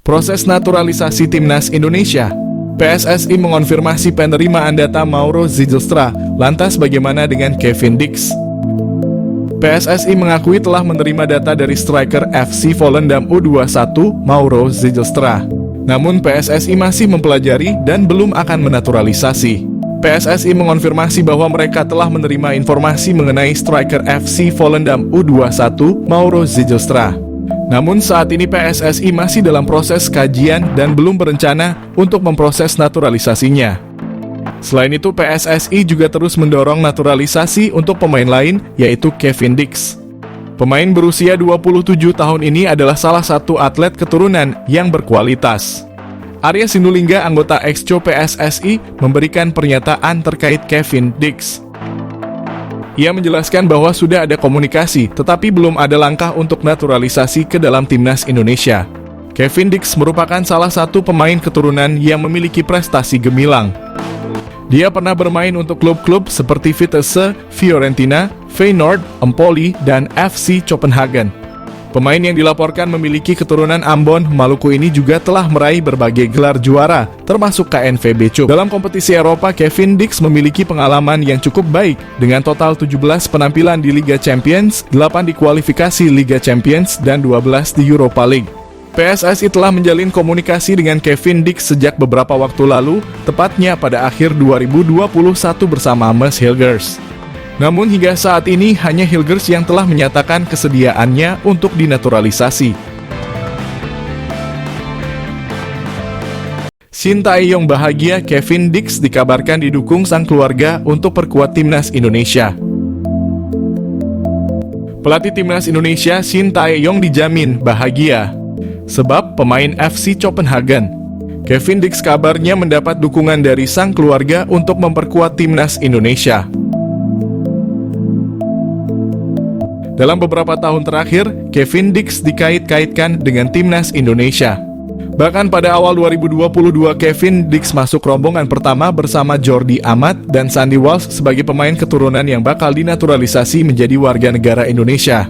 Proses naturalisasi timnas Indonesia. PSSI mengonfirmasi penerimaan data Mauro Zylstra. Lantas bagaimana dengan Kevin Dix? PSSI mengakui telah menerima data dari striker FC Volendam U21 Mauro Zylstra. Namun PSSI masih mempelajari dan belum akan menaturalisasi. PSSI mengonfirmasi bahwa mereka telah menerima informasi mengenai striker FC Volendam U21 Mauro Zylstra. Namun saat ini PSSI masih dalam proses kajian dan belum berencana untuk memproses naturalisasinya. Selain itu, PSSI juga terus mendorong naturalisasi untuk pemain lain, yaitu Kevin Dix. Pemain berusia 27 tahun ini adalah salah satu atlet keturunan yang berkualitas. Arya Sinulinga, anggota Exco PSSI, memberikan pernyataan terkait Kevin Dix. Ia menjelaskan bahwa sudah ada komunikasi, tetapi belum ada langkah untuk naturalisasi ke dalam timnas Indonesia. Kevin Dix merupakan salah satu pemain keturunan yang memiliki prestasi gemilang. Dia pernah bermain untuk klub-klub seperti Vitesse, Fiorentina, Feyenoord, Empoli, dan FC Copenhagen. Pemain yang dilaporkan memiliki keturunan Ambon, Maluku ini juga telah meraih berbagai gelar juara, termasuk KNVB Cup. Dalam kompetisi Eropa, Kevin Dix memiliki pengalaman yang cukup baik, dengan total 17 penampilan di Liga Champions, 8 di kualifikasi Liga Champions, dan 12 di Europa League. PSSI telah menjalin komunikasi dengan Kevin Dix sejak beberapa waktu lalu, tepatnya pada akhir 2021 bersama Mads Hilgers. Namun hingga saat ini hanya Hilgers yang telah menyatakan kesediaannya untuk dinaturalisasi. Shin Tae-yong bahagia, Kevin Dix dikabarkan didukung sang keluarga untuk perkuat timnas Indonesia. Pelatih timnas Indonesia Shin Tae-yong dijamin bahagia sebab pemain FC Copenhagen. Kevin Dix kabarnya mendapat dukungan dari sang keluarga untuk memperkuat timnas Indonesia. Dalam beberapa tahun terakhir, Kevin Dix dikait-kaitkan dengan timnas Indonesia. Bahkan pada awal 2022, Kevin Dix masuk rombongan pertama bersama Jordi Amat dan Sandy Walsh sebagai pemain keturunan yang bakal dinaturalisasi menjadi warga negara Indonesia.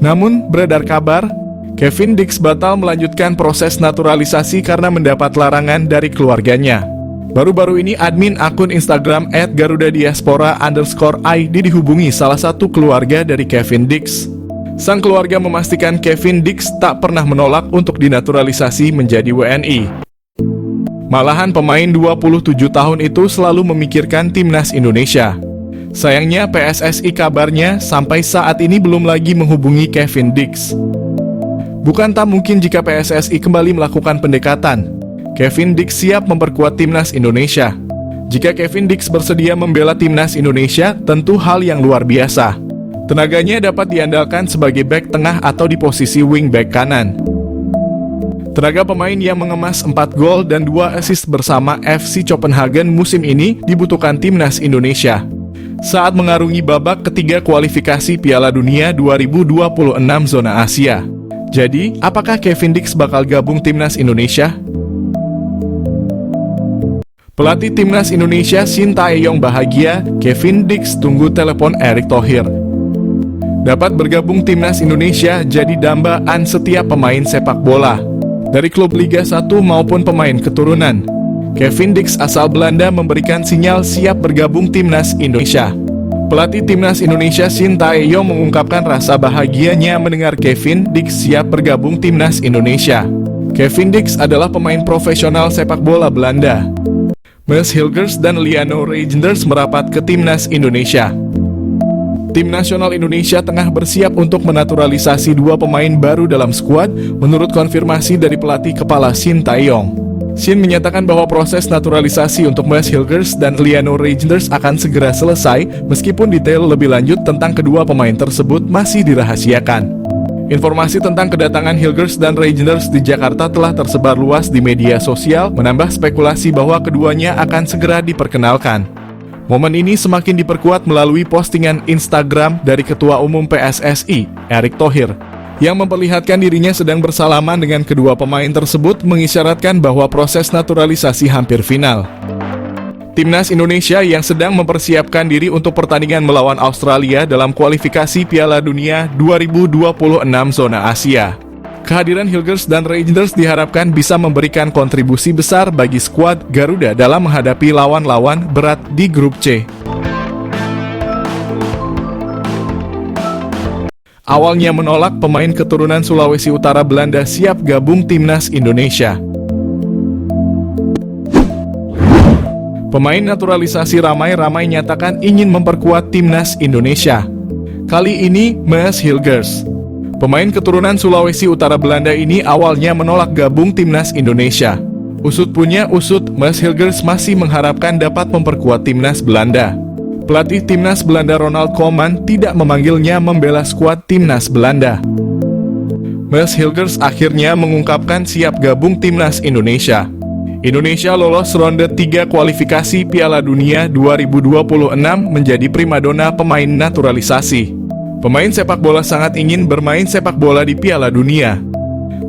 Namun, beredar kabar, Kevin Dix batal melanjutkan proses naturalisasi karena mendapat larangan dari keluarganya. Baru-baru ini admin akun Instagram @garudadiaspora_id dihubungi salah satu keluarga dari Kevin Dix. Sang keluarga memastikan Kevin Dix tak pernah menolak untuk dinaturalisasi menjadi WNI. Malahan pemain 27 tahun itu selalu memikirkan timnas Indonesia. Sayangnya PSSI kabarnya sampai saat ini belum lagi menghubungi Kevin Dix. Bukan tak mungkin jika PSSI kembali melakukan pendekatan. Kevin Dix siap memperkuat timnas Indonesia. Jika Kevin Dix bersedia membela timnas Indonesia, tentu hal yang luar biasa. Tenaganya dapat diandalkan sebagai bek tengah atau di posisi wing back kanan. Tenaga pemain yang mengemas 4 gol dan 2 assist bersama FC Copenhagen musim ini dibutuhkan timnas Indonesia saat mengarungi babak ketiga kualifikasi Piala Dunia 2026 zona Asia. Jadi, apakah Kevin Dix bakal gabung timnas Indonesia? Pelatih timnas Indonesia Shin Tae-yong bahagia, Kevin Dix tunggu telepon Erick Thohir. Dapat bergabung timnas Indonesia jadi dambaan setiap pemain sepak bola dari klub Liga 1 maupun pemain keturunan. Kevin Dix asal Belanda memberikan sinyal siap bergabung timnas Indonesia. Pelatih timnas Indonesia Shin Tae-yong mengungkapkan rasa bahagianya mendengar Kevin Dix siap bergabung timnas Indonesia. Kevin Dix adalah pemain profesional sepak bola Belanda. Mads Hilgers dan Liano Reijnders merapat ke timnas Indonesia. Tim nasional Indonesia tengah bersiap untuk menaturalisasi 2 pemain baru dalam skuad, menurut konfirmasi dari pelatih kepala Shin Tae-yong. Shin menyatakan bahwa proses naturalisasi untuk Mads Hilgers dan Liano Reijnders akan segera selesai, meskipun detail lebih lanjut tentang kedua pemain tersebut masih dirahasiakan. Informasi tentang kedatangan Hilgers dan Reijnders di Jakarta telah tersebar luas di media sosial, menambah spekulasi bahwa keduanya akan segera diperkenalkan. Momen ini semakin diperkuat melalui postingan Instagram dari Ketua Umum PSSI, Erick Thohir, yang memperlihatkan dirinya sedang bersalaman dengan kedua pemain tersebut, mengisyaratkan bahwa proses naturalisasi hampir final. Timnas Indonesia yang sedang mempersiapkan diri untuk pertandingan melawan Australia dalam kualifikasi Piala Dunia 2026 zona Asia. Kehadiran Hilgers dan Reijnders diharapkan bisa memberikan kontribusi besar bagi skuad Garuda dalam menghadapi lawan-lawan berat di grup C. Awalnya menolak, pemain keturunan Sulawesi Utara Belanda siap gabung Timnas Indonesia. Pemain naturalisasi ramai-ramai nyatakan ingin memperkuat Timnas Indonesia. Kali ini, Maes Hilgers. Pemain keturunan Sulawesi Utara Belanda ini awalnya menolak gabung Timnas Indonesia. Usut punya usut, Maes Hilgers masih mengharapkan dapat memperkuat Timnas Belanda. Pelatih Timnas Belanda Ronald Koeman tidak memanggilnya membela skuad Timnas Belanda. Maes Hilgers akhirnya mengungkapkan siap gabung Timnas Indonesia. Indonesia lolos ronde 3 kualifikasi Piala Dunia 2026 menjadi primadona pemain naturalisasi. Pemain sepak bola sangat ingin bermain sepak bola di Piala Dunia.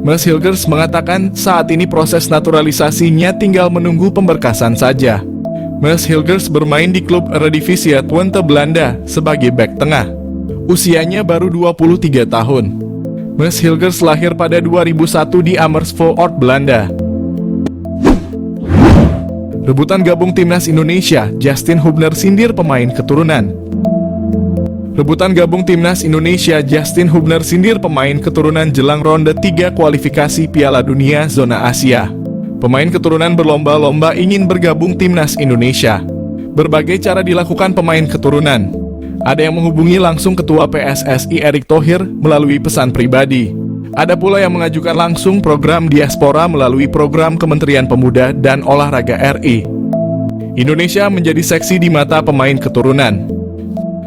Maes Hilgers mengatakan saat ini proses naturalisasinya tinggal menunggu pemberkasan saja. Maes Hilgers bermain di klub Eredivisie Twente Belanda sebagai bek tengah. Usianya baru 23 tahun. Maes Hilgers lahir pada 2001 di Amersfoort, Belanda. Rebutan gabung Timnas Indonesia, Justin Hubner sindir pemain keturunan. Rebutan gabung Timnas Indonesia, Justin Hubner sindir pemain keturunan jelang ronde 3 kualifikasi Piala Dunia zona Asia. Pemain keturunan berlomba-lomba ingin bergabung Timnas Indonesia. Berbagai cara dilakukan pemain keturunan. Ada yang menghubungi langsung Ketua PSSI Erick Thohir melalui pesan pribadi. Ada pula yang mengajukan langsung program diaspora melalui program Kementerian Pemuda dan Olahraga RI. Indonesia menjadi seksi di mata pemain keturunan.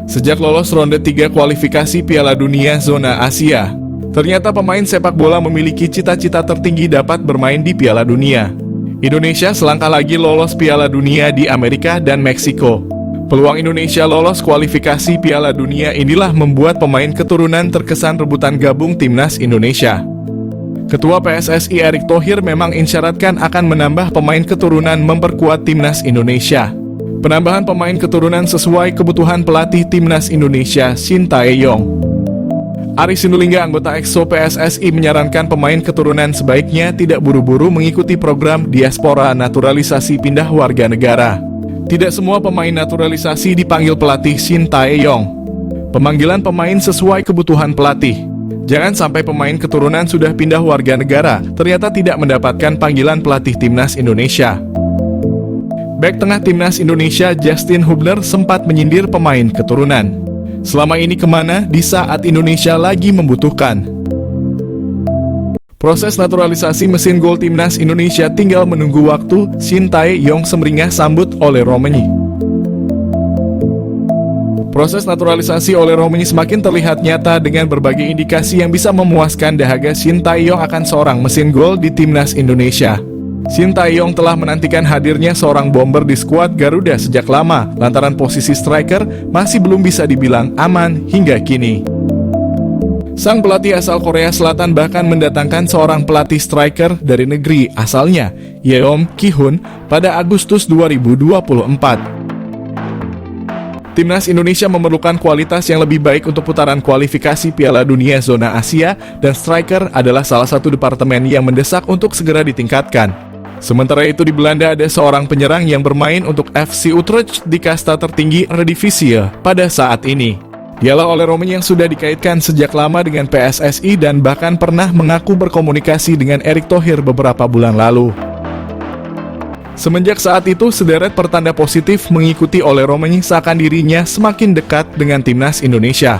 Sejak lolos ronde 3 kualifikasi Piala Dunia zona Asia, ternyata pemain sepak bola memiliki cita-cita tertinggi dapat bermain di Piala Dunia. Indonesia selangkah lagi lolos Piala Dunia di Amerika dan Meksiko. Peluang Indonesia lolos kualifikasi Piala Dunia inilah membuat pemain keturunan terkesan rebutan gabung Timnas Indonesia. Ketua PSSI Erick Thohir memang isyaratkan akan menambah pemain keturunan memperkuat Timnas Indonesia. Penambahan pemain keturunan sesuai kebutuhan pelatih Timnas Indonesia Shin Tae-yong. Ari Sinulinga, anggota EXO PSSI, menyarankan pemain keturunan sebaiknya tidak buru-buru mengikuti program diaspora naturalisasi pindah warga negara. Tidak semua pemain naturalisasi dipanggil pelatih Shin Tae-yong. Pemanggilan pemain sesuai kebutuhan pelatih. Jangan sampai pemain keturunan sudah pindah warga negara, ternyata tidak mendapatkan panggilan pelatih Timnas Indonesia. Bek tengah Timnas Indonesia Justin Hubner sempat menyindir pemain keturunan. Selama ini kemana di saat Indonesia lagi membutuhkan? Proses naturalisasi mesin gol Timnas Indonesia tinggal menunggu waktu. Shin Tae-yong semeringah sambut oleh Romani. Proses naturalisasi oleh Romani semakin terlihat nyata dengan berbagai indikasi yang bisa memuaskan dahaga Shin Tae-yong akan seorang mesin gol di Timnas Indonesia. Shin Tae-yong telah menantikan hadirnya seorang bomber di skuad Garuda sejak lama, lantaran posisi striker masih belum bisa dibilang aman hingga kini. Sang pelatih asal Korea Selatan bahkan mendatangkan seorang pelatih striker dari negeri asalnya, Yeom Ki-hun, pada Agustus 2024. Timnas Indonesia memerlukan kualitas yang lebih baik untuk putaran kualifikasi Piala Dunia zona Asia, dan striker adalah salah satu departemen yang mendesak untuk segera ditingkatkan. Sementara itu di Belanda ada seorang penyerang yang bermain untuk FC Utrecht di kasta tertinggi Eredivisie pada saat ini. Dialah Ole Romani yang sudah dikaitkan sejak lama dengan PSSI dan bahkan pernah mengaku berkomunikasi dengan Erick Thohir beberapa bulan lalu. Semenjak saat itu, sederet pertanda positif mengikuti Ole Romani seakan dirinya semakin dekat dengan Timnas Indonesia.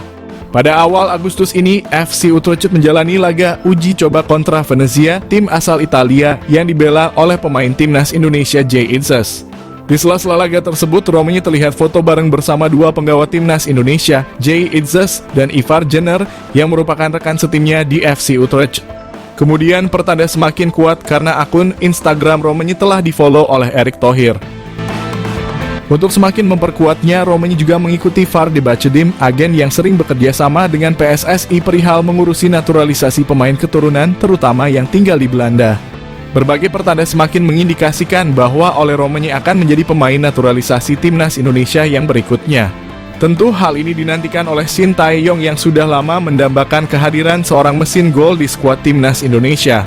Pada awal Agustus ini, FC Utrecht menjalani laga uji coba kontra Venezia, tim asal Italia yang dibela oleh pemain Timnas Indonesia Jay Itzes. Di sela-sela laga tersebut, Romani terlihat foto bareng bersama dua penggawa Timnas Indonesia, Jay Itzes dan Ivar Jenner, yang merupakan rekan setimnya di FC Utrecht. Kemudian pertanda semakin kuat karena akun Instagram Romani telah di-follow oleh Erick Thohir. Untuk semakin memperkuatnya, Romani juga mengikuti Vardy Bachedim, agen yang sering bekerja sama dengan PSSI perihal mengurusi naturalisasi pemain keturunan, terutama yang tinggal di Belanda. Berbagai pertanda semakin mengindikasikan bahwa Ole Romanya akan menjadi pemain naturalisasi timnas Indonesia yang berikutnya. Tentu hal ini dinantikan oleh Shin Tae-yong yang sudah lama mendambakan kehadiran seorang mesin gol di skuad timnas Indonesia.